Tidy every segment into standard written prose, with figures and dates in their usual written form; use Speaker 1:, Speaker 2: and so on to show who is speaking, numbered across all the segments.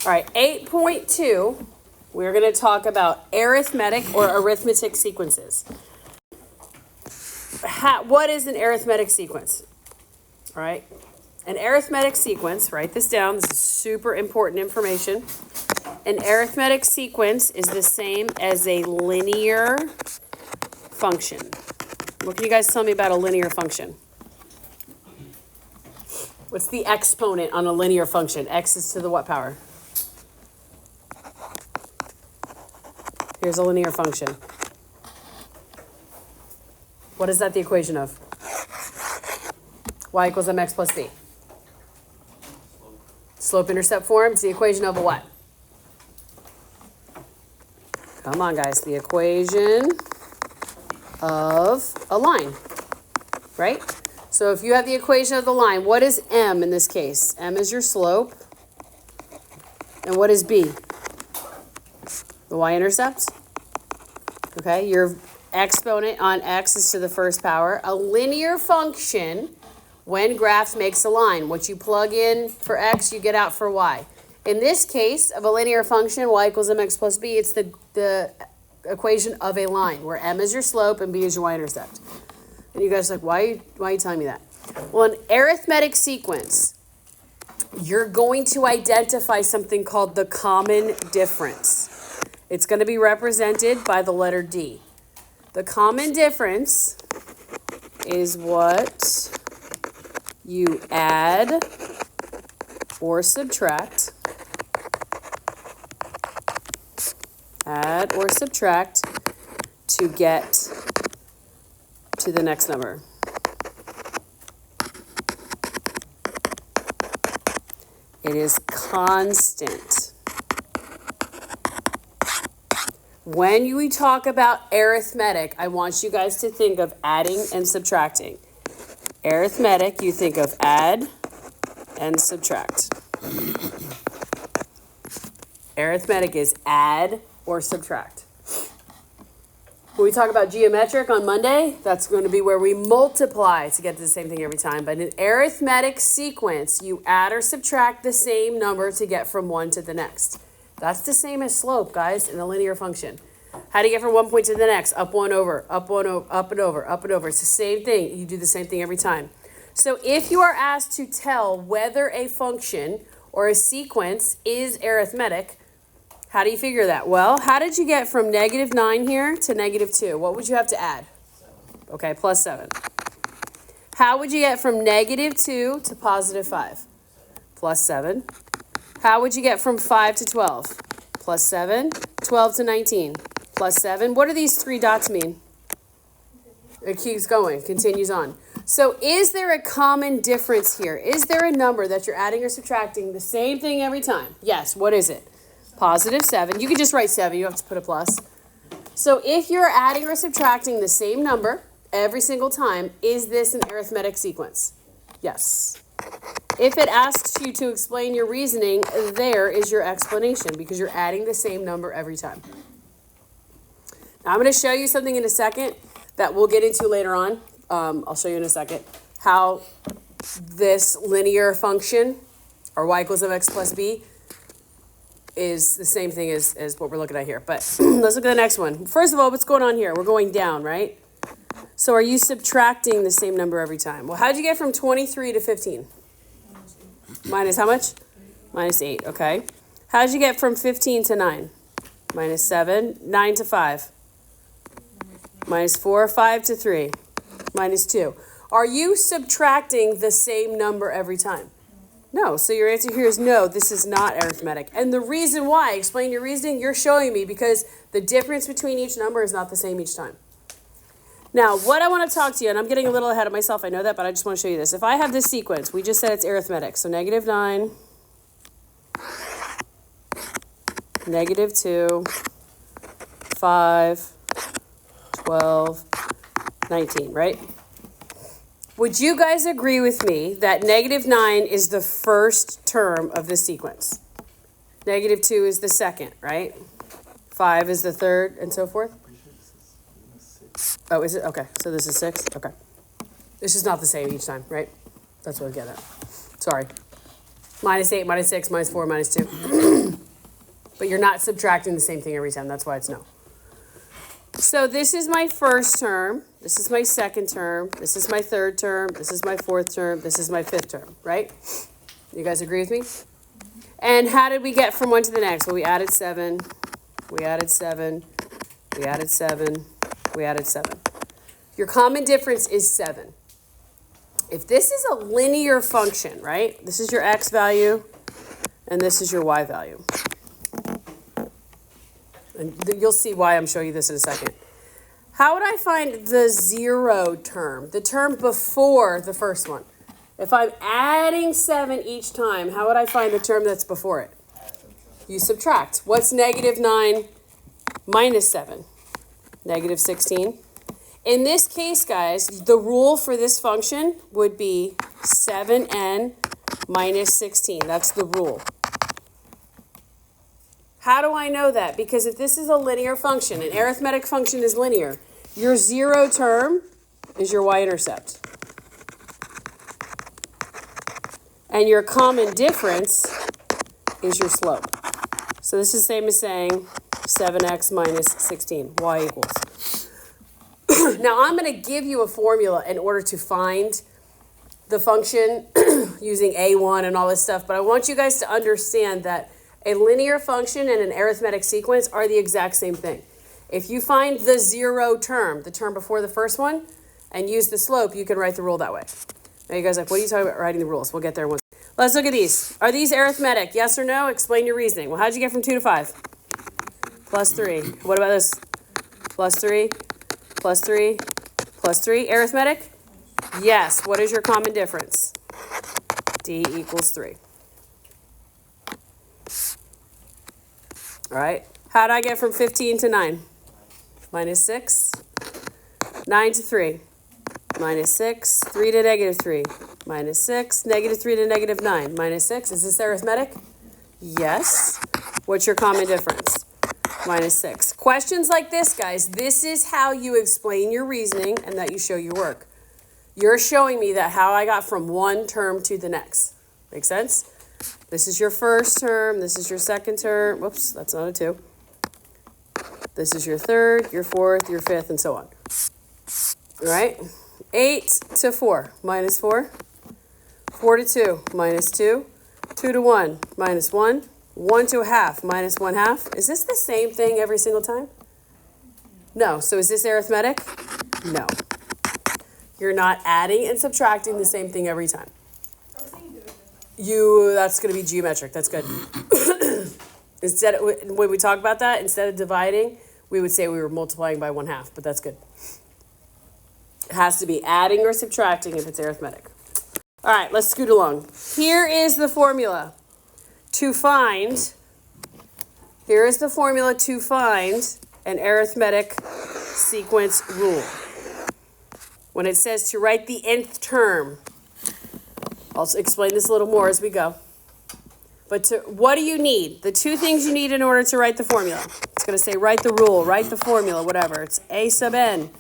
Speaker 1: All right, 8.2, we're going to talk about arithmetic or arithmetic sequences. What is an arithmetic sequence? All right, an arithmetic sequence, write this down, this is super important information. An arithmetic sequence is the same as a linear function. What can you guys tell me about a linear function? What's the exponent on a linear function? X is to the what power? Here's a linear function. What is that the equation of? Y equals mx plus b. Slope-intercept form, it's the equation of a what? Come on, guys. The equation of a line, right? So if you have the equation of the line, what is m in this case? M is your slope. And what is b? The y-intercept. Okay, your exponent on x is to the first power. A linear function, when graph makes a line, what you plug in for x, you get out for y. In this case of a linear function, y equals mx plus b, it's the equation of a line where m is your slope and b is your y-intercept. And you guys are like, why are you telling me that? Well, an arithmetic sequence, you're going to identify something called the common difference. It's going to be represented by the letter D. The common difference is what you add or subtract. Add or subtract to get to the next number. It is constant. When we talk about arithmetic, I want you guys to think of adding and subtracting. Arithmetic, you think of add and subtract. Arithmetic is add or subtract. When we talk about geometric on Monday, that's going to be where we multiply to get to the same thing every time. But in an arithmetic sequence, you add or subtract the same number to get from one to the next. That's the same as slope, guys, in a linear function. How do you get from one point to the next? Up one over, up one over, up and over, up and over. It's the same thing. You do the same thing every time. So if you are asked to tell whether a function or a sequence is arithmetic, how do you figure that? Well, how did you get from -9 here to -2? What would you have to add? Okay, plus 7. How would you get from -2 to +5? Plus 7. How would you get from 5 to 12? Plus 7. 12 to 19. Plus 7. What do these 3 dots mean? It keeps going, continues on. So is there a common difference here? Is there a number that you're adding or subtracting the same thing every time? Yes, what is it? +7. You can just write 7, you don't have to put a plus. So if you're adding or subtracting the same number every single time, is this an arithmetic sequence? Yes. If it asks you to explain your reasoning, there is your explanation because you're adding the same number every time. Now I'm going to show you something in a second that we'll get into later on. I'll show you in a second how this linear function, or y equals mx plus b, is the same thing as what we're looking at here. But let's look at the next one. First of all, what's going on here? We're going down, right? So are you subtracting the same number every time? Well, how'd you get from 23 to 15? Minus how much? -8, okay. How'd you get from 15 to 9? -7. 9 to 5? -4. 5 to 3? -2. Are you subtracting the same number every time? No, so your answer here is no, this is not arithmetic. And the reason why, explain your reasoning, you're showing me because the difference between each number is not the same each time. Now, what I want to talk to you, and I'm getting a little ahead of myself, I know that, but I just want to show you this. If I have this sequence, we just said it's arithmetic, so -9, -2, 5, 12, 19, right? Would you guys agree with me that -9 is the first term of this sequence? -2 is the second, right? 5 is the third, and so forth? Oh, is it? Okay, so this is 6? Okay. This is not the same each time, right? That's what I get at. Sorry. Minus 8, minus 6, minus 4, minus 2. But you're not subtracting the same thing every time. That's why it's no. So this is my first term. This is my second term. This is my third term. This is my fourth term. This is my fifth term, right? You guys agree with me? And how did we get from one to the next? Well, we added 7. We added 7. We added 7. We added 7. Your common difference is 7. If this is a linear function, right? This is your x value, and this is your y value. And you'll see why I'm showing you this in a second. How would I find the 0 term, the term before the first one? If I'm adding 7 each time, how would I find the term that's before it? You subtract. What's negative 9 minus 7? Negative 16. In this case, guys, the rule for this function would be 7n minus 16. That's the rule. How do I know that? Because if this is a linear function, an arithmetic function is linear, your 0 term is your y-intercept. And your common difference is your slope. So this is the same as saying 7x minus 16, y equals. Now I'm going to give you a formula in order to find the function using A1 and all this stuff, but I want you guys to understand that a linear function and an arithmetic sequence are the exact same thing. If you find the 0 term, the term before the first one, and use the slope, you can write the rule that way. Now you guys are like, what are you talking about writing the rules? We'll get there once. Let's look at these. Are these arithmetic? Yes or no? Explain your reasoning. Well, how'd you get from 2 to 5? Plus 3. What about this? Plus 3, plus 3, plus 3. Arithmetic? Yes. What is your common difference? D equals 3. All right. How'd I get from 15 to 9? Minus 6. 9 to 3. Minus 6. 3 to negative 3. Minus 6. Negative 3 to negative 9. Minus 6. Is this arithmetic? Yes. What's your common difference? Minus 6. Questions like this, guys, this is how you explain your reasoning and that you show your work. You're showing me that how I got from one term to the next. Make sense? This is your first term. This is your second term. Whoops, that's not a 2. This is your third, your fourth, your fifth, and so on. All right? 8 to 4, minus 4. 4 to 2, minus 2. 2 to 1, minus 1. 1 to a half, minus 1/2. Is this the same thing every single time? No. So is this arithmetic? No. You're not adding and subtracting the same thing every time. That's going to be geometric. That's good. When we talk about that, instead of dividing, we would say we were multiplying by 1/2, but that's good. It has to be adding or subtracting if it's arithmetic. All right, let's scoot along. Here is the formula to find an arithmetic sequence rule. When it says to write the nth term, I'll explain this a little more as we go. But what do you need? The two things you need in order to write the formula. It's going to say write the rule, write the formula, whatever. It's a sub n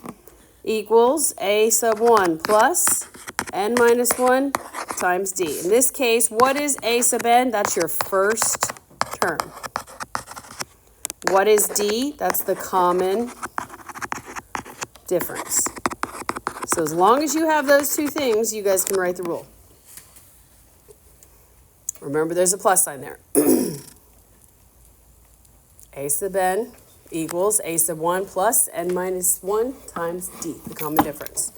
Speaker 1: equals a sub 1 plus n minus 1 times d. In this case, what is a sub n? That's your first term. What is d? That's the common difference. So as long as you have those two things, you guys can write the rule. Remember, there's a plus sign there. A sub n equals a sub 1 plus n minus 1 times d, the common difference.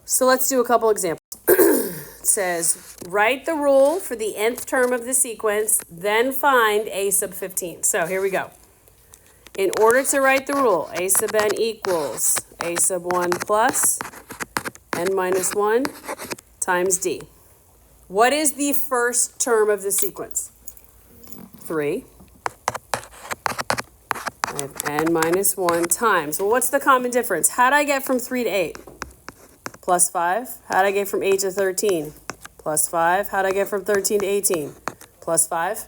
Speaker 1: So let's do a couple examples. It says, write the rule for the nth term of the sequence, then find a sub 15. So here we go. In order to write the rule, a sub n equals a sub 1 plus n minus 1 times d. What is the first term of the sequence? 3. I have n minus 1 times. Well, what's the common difference? How'd I get from 3 to 8? Plus 5. How'd I get from 8 to 13? Plus 5. How'd I get from 13 to 18? Plus 5.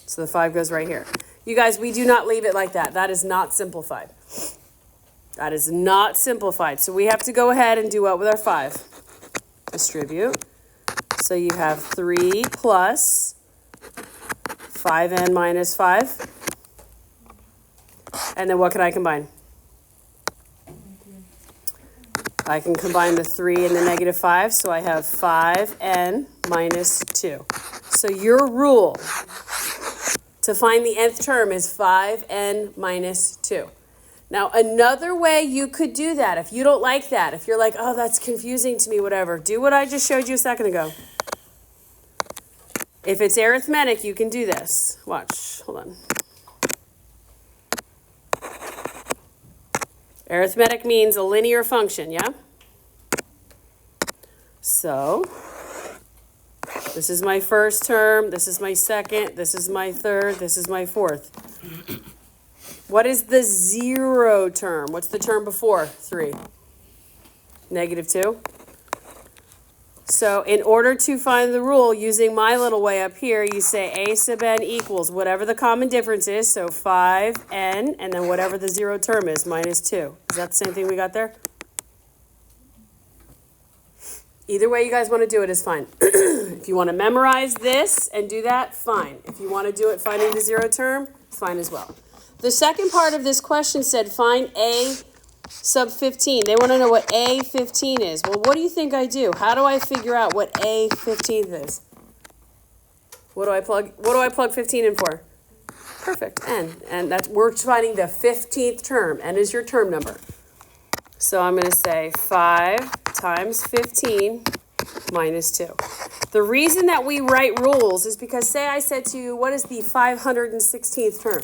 Speaker 1: So the 5 goes right here. You guys, we do not leave it like that. That is not simplified. That is not simplified. So we have to go ahead and do what with our 5? Distribute. So you have 3 plus 5n minus 5. And then what can I combine? I can combine the 3 and the negative 5, so I have 5n minus 2. So your rule to find the nth term is 5n minus 2. Now, another way you could do that, if you don't like that, if you're like, oh, that's confusing to me, whatever, do what I just showed you a second ago. If it's arithmetic, you can do this. Watch, hold on. Arithmetic means a linear function, yeah? So, this is my first term, this is my second, this is my third, this is my fourth. What is the 0 term? What's the term before 3? Negative 2. So in order to find the rule, using my little way up here, you say a sub n equals whatever the common difference is, so 5n, and then whatever the 0 term is, minus 2. Is that the same thing we got there? Either way you guys want to do it is fine. If you want to memorize this and do that, fine. If you want to do it finding the 0 term, fine as well. The second part of this question said find a sub 15. They want to know what a15 is. Well, what do you think I do? How do I figure out what a15 is? What do I plug 15 in for? Perfect, n. And that's, we're finding the 15th term. N is your term number. So I'm going to say 5 times 15 minus 2. The reason that we write rules is because, say I said to you, what is the 516th term?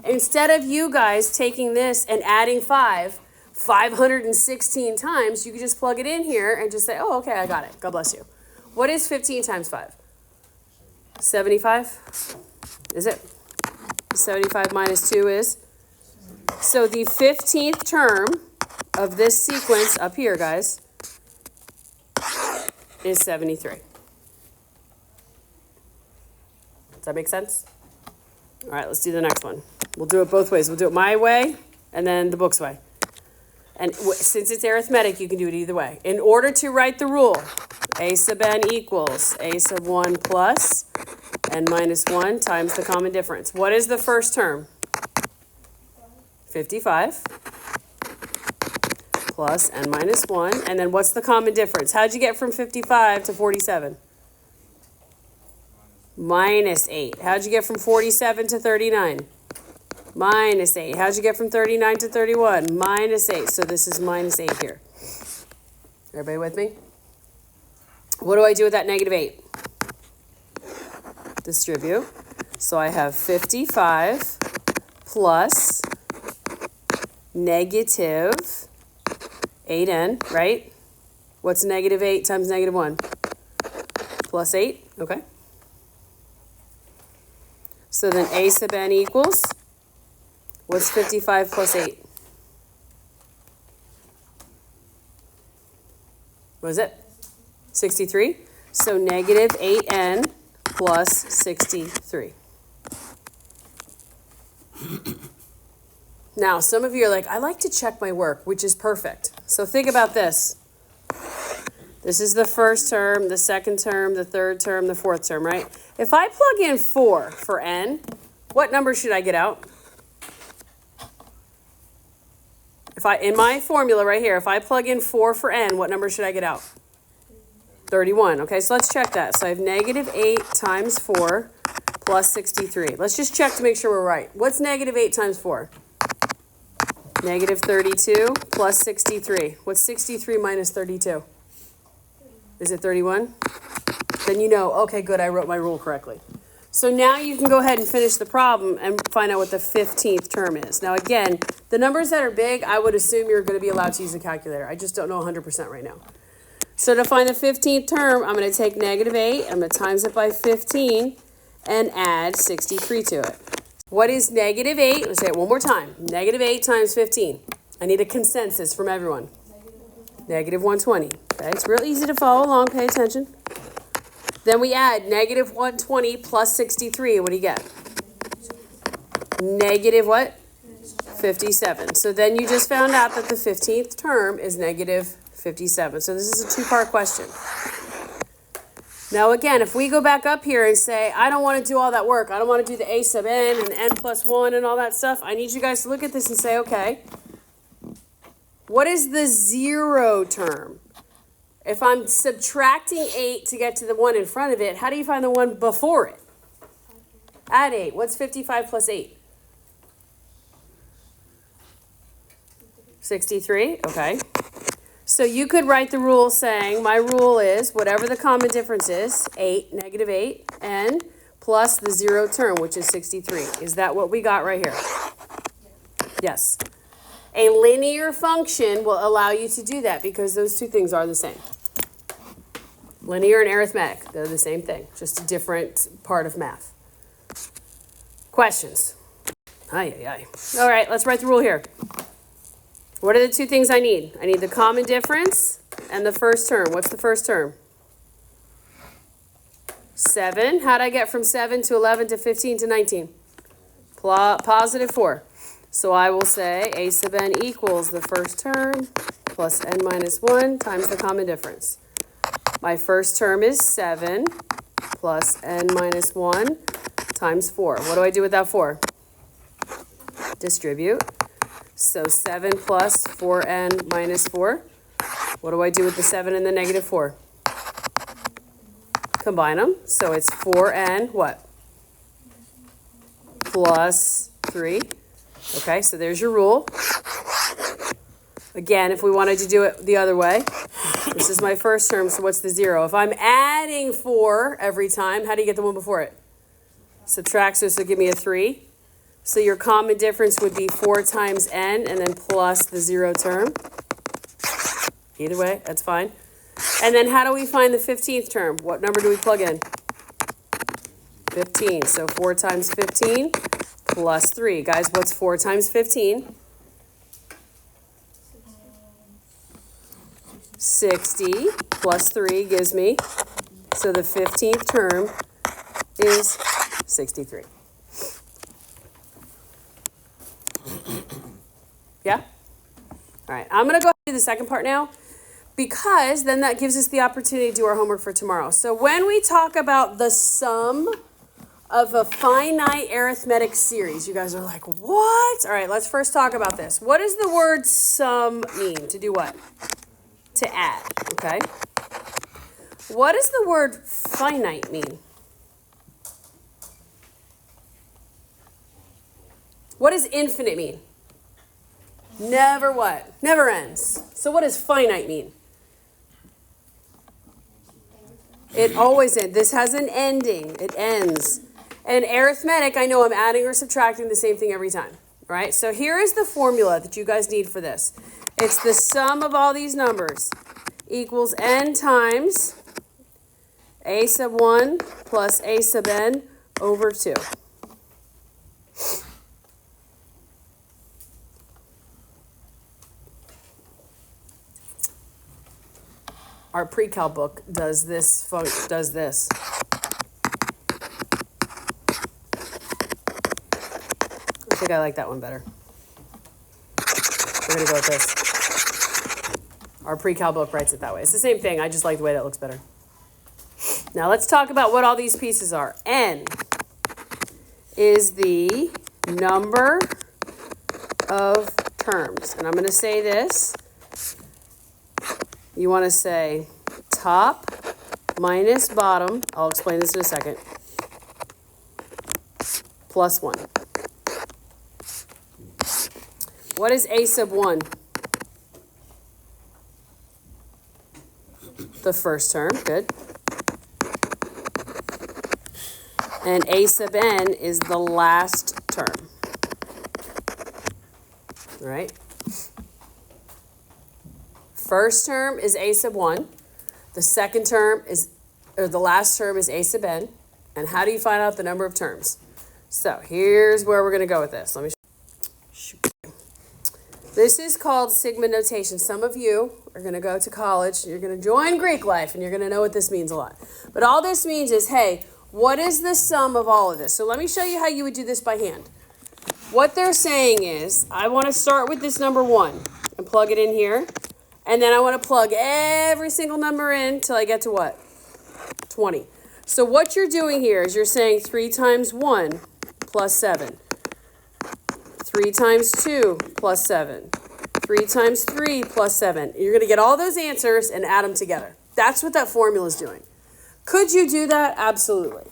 Speaker 1: Instead of you guys taking this and adding 516 times, you can just plug it in here and just say, oh, okay, I got it. God bless you. What is 15 times 5? 75? Is it? 75 minus 2 is? So the 15th term of this sequence up here, guys, is 73. Does that make sense? All right, let's do the next one. We'll do it both ways. We'll do it my way and then the book's way. And since it's arithmetic, you can do it either way. In order to write the rule, a sub n equals a sub 1 plus n minus 1 times the common difference. What is the first term? 55 plus n minus 1. And then what's the common difference? How'd you get from 55 to 47? Minus 8. How'd you get from 47 to 39? Minus 8. How'd you get from 39 to 31? Minus 8. So this is minus 8 here. Everybody with me? What do I do with that negative 8? Distribute. So I have 55 plus negative 8n, right? What's negative 8 times negative 1? Plus 8, okay. So then a sub n equals, what's 55 plus 8? What is it? 63. So negative 8n plus 63. Now, some of you are like, I like to check my work, which is perfect. So think about this. This is the first term, the second term, the third term, the fourth term, right? If I plug in 4 for n, what number should I get out? In my formula right here, if I plug in 4 for n, what number should I get out? 31. Okay, so let's check that. So I have negative 8 times 4 plus 63. Let's just check to make sure we're right. What's negative 8 times 4? Negative 32 plus 63. What's 63 minus 32? Is it 31? Then you know, okay, good, I wrote my rule correctly. So now you can go ahead and finish the problem and find out what the 15th term is. Now again, the numbers that are big, I would assume you're going to be allowed to use a calculator. I just don't know 100% right now. So to find the 15th term, I'm going to take negative 8, I'm going to times it by 15, and add 63 to it. What is negative 8? Let's say it one more time. Negative 8 times 15. I need a consensus from everyone. Negative 120. Okay, it's real easy to follow along. Pay attention. Then we add negative 120 plus 63. What do you get? Negative what? 57. So then you just found out that the 15th term is negative 57. So this is a two-part question. Now again, if we go back up here and say, I don't want to do all that work, I don't want to do the a sub n and n plus 1 and all that stuff, I need you guys to look at this and say, okay, what is the 0 term? If I'm subtracting 8 to get to the 1 in front of it, how do you find the one before it? Add 8. What's 55 plus 8? 63, okay. So you could write the rule saying, my rule is, whatever the common difference is, 8, negative 8, n, plus the 0 term, which is 63. Is that what we got right here? Yes. A linear function will allow you to do that because those two things are the same. Linear and arithmetic, they're the same thing, just a different part of math. Questions? Ay, ay, ay. All right, let's write the rule here. What are the two things I need? I need the common difference and the first term. What's the first term? 7. How'd I get from 7 to 11 to 15 to 19? Positive 4. So I will say a sub n equals the first term plus n minus 1 times the common difference. My first term is 7 plus n minus 1 times 4. What do I do with that 4? Distribute. So 7 plus 4n minus 4. What do I do with the 7 and the negative 4? Combine them. So it's 4n, what? Plus 3. Okay, so there's your rule. Again, if we wanted to do it the other way, this is my first term, so what's the 0? If I'm adding 4 every time, how do you get the one before it? Subtract, so this will give me a 3. So your common difference would be 4 times n and then plus the 0 term. Either way, that's fine. And then how do we find the 15th term? What number do we plug in? 15. So 4 times 15 plus 3. Guys, what's 4 times 15? 60 plus 3 gives me, so the 15th term is 63. Yeah? All right, I'm going to go do the second part now because then that gives us the opportunity to do our homework for tomorrow. So when we talk about the sum of a finite arithmetic series, you guys are like, what? All right, let's first talk about this. What does the word sum mean? To do what? To add, okay? What does the word finite mean? What does infinite mean? Never what? Never ends. So what does finite mean? It always ends. This has an ending. It ends. And arithmetic, I know I'm adding or subtracting the same thing every time, right? So here is the formula that you guys need for this. It's the sum of all these numbers equals n times a sub 1 plus a sub n over 2. Our pre-cal book does this. I think I like that one better. We're going to go with this. Our pre-cal book writes it that way. It's the same thing. I just like the way that looks better. Now let's talk about what all these pieces are. N is the number of terms. And I'm going to say this. You want to say top minus bottom. I'll explain this in a second. Plus 1. What is a sub 1? The first term. Good. And a sub n is the last term. All right. First term is a sub 1. The second term is, or the last term is a sub n. And how do you find out the number of terms? So here's where we're going to go with this. Let me show you. This is called sigma notation. Some of you are going to go to college. You're going to join Greek life, and you're going to know what this means a lot. But all this means is, hey, what is the sum of all of this? So let me show you how you would do this by hand. What they're saying is, I want to start with this number 1 and plug it in here. And then I want to plug every single number in till I get to what? 20. So what you're doing here is you're saying 3 times 1 plus 7. 3 times 2 plus 7. 3 times 3 plus 7. You're going to get all those answers and add them together. That's what that formula is doing. Could you do that? Absolutely.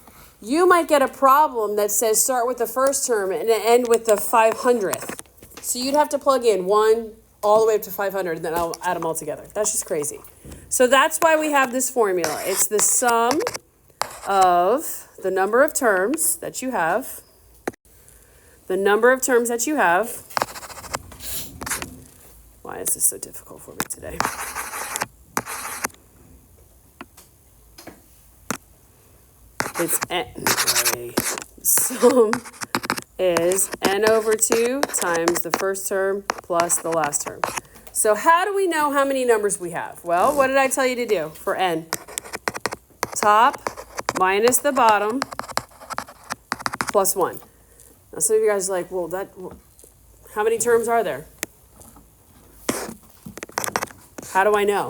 Speaker 1: You might get a problem that says start with the first term and end with the 500th. So you'd have to plug in 1 all the way up to 500 and then I'll add them all together. That's just crazy. So that's why we have this formula. It's the sum of the number of terms that you have. The number of terms that you have. Why is this so difficult for me today? It's n. Sum is n over 2 times the first term plus the last term. So how do we know how many numbers we have? Well, what did I tell you to do for n? Top minus the bottom plus 1. Now some of you guys are like, well, how many terms are there? How do I know?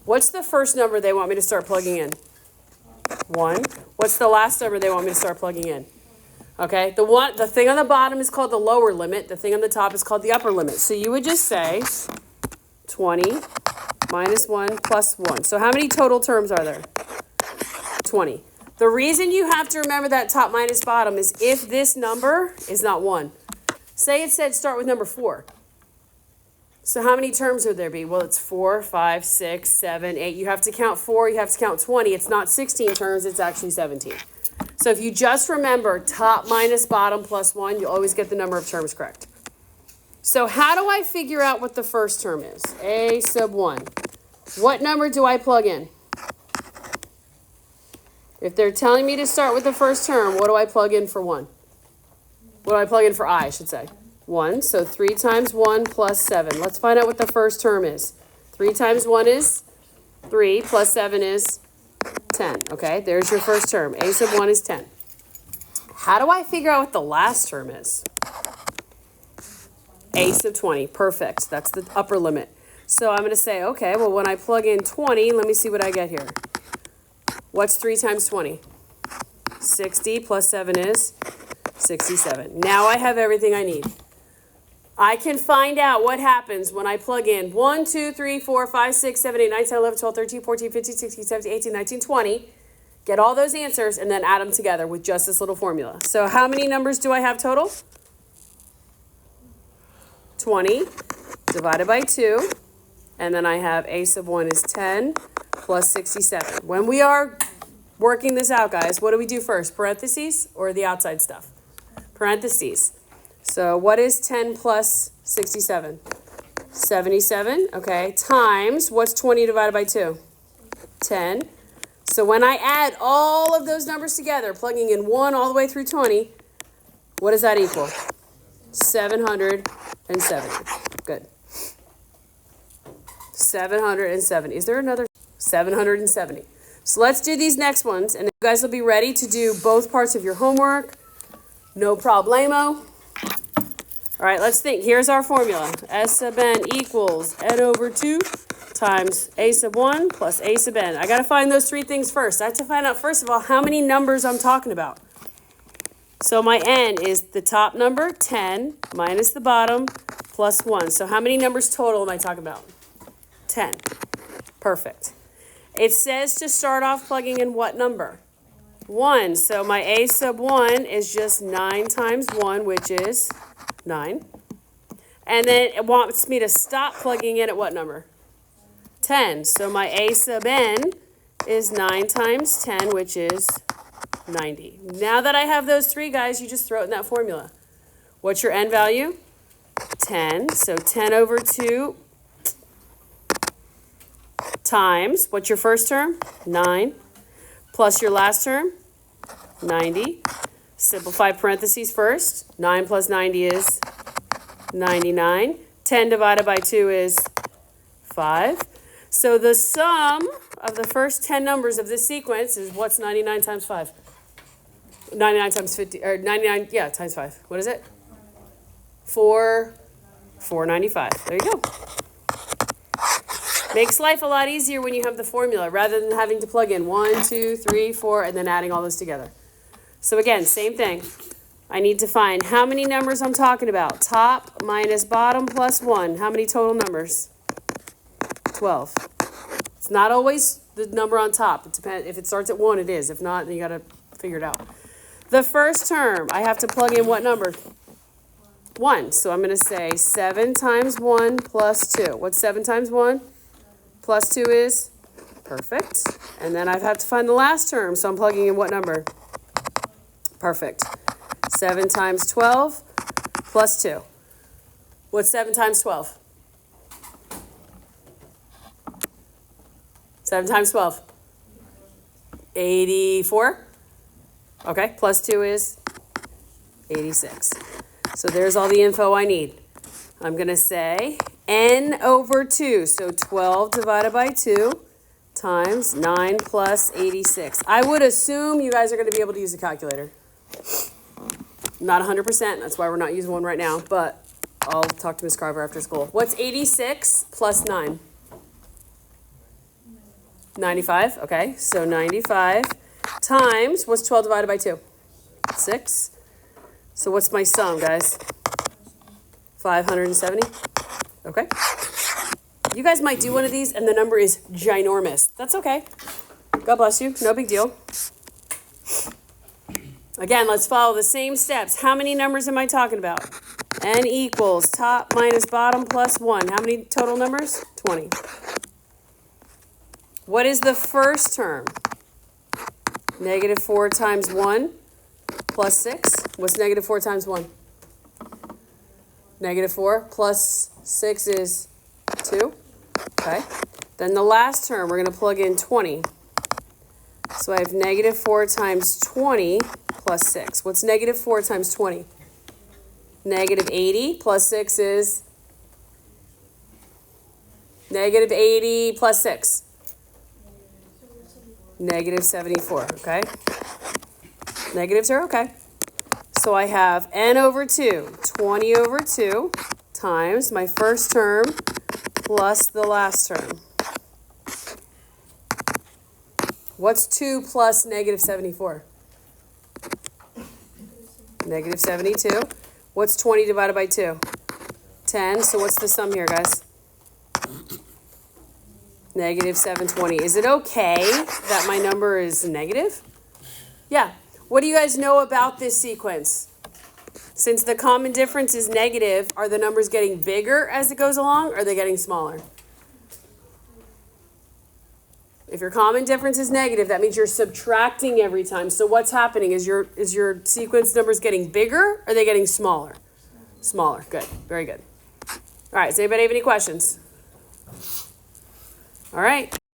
Speaker 1: What's the first number they want me to start plugging in? 1. What's the last number they want me to start plugging in? Okay, the thing on the bottom is called the lower limit. The thing on the top is called the upper limit. So you would just say 20 minus 1 plus 1. So how many total terms are there? 20. The reason you have to remember that top minus bottom is if this number is not 1. Say it said start with number 4. So how many terms would there be? Well, it's 4, 5, 6, 7, 8. You have to count 4. You have to count 20. It's not 16 terms. It's actually 17. So if you just remember top minus bottom plus 1, you'll always get the number of terms correct. So how do I figure out what the first term is? A sub 1. What number do I plug in? If they're telling me to start with the first term, what do I plug in for 1? What do I plug in for I should say? 1. So 3 times 1 plus 7. Let's find out what the first term is. 3 times 1 is 3 plus 7 is 10. Okay, there's your first term. A sub 1 is 10. How do I figure out what the last term is? A sub 20. Perfect. That's the upper limit. So I'm going to say, okay, well, when I plug in 20, let me see what I get here. What's 3 times 20? 60 plus 7 is 67. Now I have everything I need. I can find out what happens when I plug in 1, 2, 3, 4, 5, 6, 7, 8, 9, 10, 11, 12, 13, 14, 15, 16, 17, 18, 19, 20. Get all those answers and then add them together with just this little formula. So how many numbers do I have total? 20 divided by 2. And then I have a sub 1 is 10 plus 67. When we are working this out, guys, what do we do first? Parentheses or the outside stuff? Parentheses. So what is 10 plus 67? 77, okay, times, what's 20 divided by 2? 10. So when I add all of those numbers together, plugging in 1 all the way through 20, what does that equal? 770. Good. 770. Is there another? 770. So let's do these next ones, and you guys will be ready to do both parts of your homework. No problemo. All right, let's think. Here's our formula. S sub n equals n over 2 times a sub 1 plus a sub n. I got to find those three things first. I have to find out, first of all, how many numbers I'm talking about. So my n is the top number, 10, minus the bottom, plus 1. So how many numbers total am I talking about? 10. Perfect. It says to start off plugging in what number? 1. So my a sub 1 is just 9 times 1, which is 9. And then it wants me to stop plugging in at what number? 10. So my a sub n is 9 times 10, which is 90. Now that I have those three, guys, you just throw it in that formula. What's your n value? 10. So 10 over 2 times, what's your first term? 9. Plus your last term? 90. Simplify parentheses first. 9 plus 90 is 99. 10 divided by 2 is 5. So the sum of the first 10 numbers of this sequence is what's 99 times 5? 99 times 50, or 99, yeah, times 5. What is it? 495. There you go. Makes life a lot easier when you have the formula rather than having to plug in 1, 2, 3, 4, and then adding all those together. So again, same thing. I need to find how many numbers I'm talking about. Top minus bottom plus 1. How many total numbers? 12. It's not always the number on top. It depends. If it starts at 1, it is. If not, then you got to figure it out. The first term, I have to plug in what number? 1. So I'm going to say 7 times 1 plus 2. What's 7 times 1? Plus 2 is? Perfect. And then I have to find the last term. So I'm plugging in what number? Perfect. 7 times 12 plus 2. What's 7 times 12? 7 times 12. 84. Okay, plus 2 is 86. So there's all the info I need. I'm going to say n over 2. So 12 divided by 2 times 9 plus 86. I would assume you guys are going to be able to use a calculator. Not 100%, that's why we're not using one right now, but I'll talk to Ms. Carver after school. What's 86 plus 9? 95, okay, so 95 times, what's 12 divided by 2? 6. So what's my sum, guys? 570, okay. You guys might do one of these and the number is ginormous. That's okay. God bless you, no big deal. Again, let's follow the same steps. How many numbers am I talking about? N equals top minus bottom plus 1. How many total numbers? 20. What is the first term? Negative 4 times 1 plus 6. What's negative 4 times 1? Negative 4 plus 6 is 2. Okay. Then the last term, we're going to plug in 20. So I have negative 4 times 20 plus 6. What's negative 4 times 20? Negative 80 plus 6 is? Negative 80 plus 6. Negative 74, okay? Negatives are okay. So I have n over 2, 20 over 2 times my first term plus the last term. What's 2 plus negative 74? Negative 72. What's 20 divided by 2? 10. So what's the sum here, guys? Negative 720. Is it okay that my number is negative? Yeah. What do you guys know about this sequence? Since the common difference is negative, are the numbers getting bigger as it goes along, or are they getting smaller? If your common difference is negative, that means you're subtracting every time. So what's happening? Is your sequence numbers getting bigger, or are they getting smaller? Smaller. Good. Very good. All right. Does anybody have any questions? All right.